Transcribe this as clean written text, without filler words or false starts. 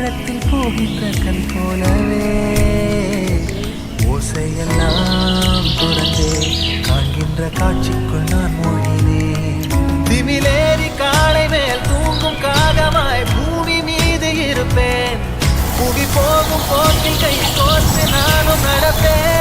ஆழத்தில் போகின்ற கல் போலவே ஓசையெல்லாம் துறந்தே காண்கின்ற காட்சிக்குள் நான் மூழ்கினேன். திமிலேறி காலை மேல் தூங்கும் காகமாய் பூமி மீது இருப்பேன். புவி போகும் போக்கில் கை கோர்த்து நானும் நடப்பேன்.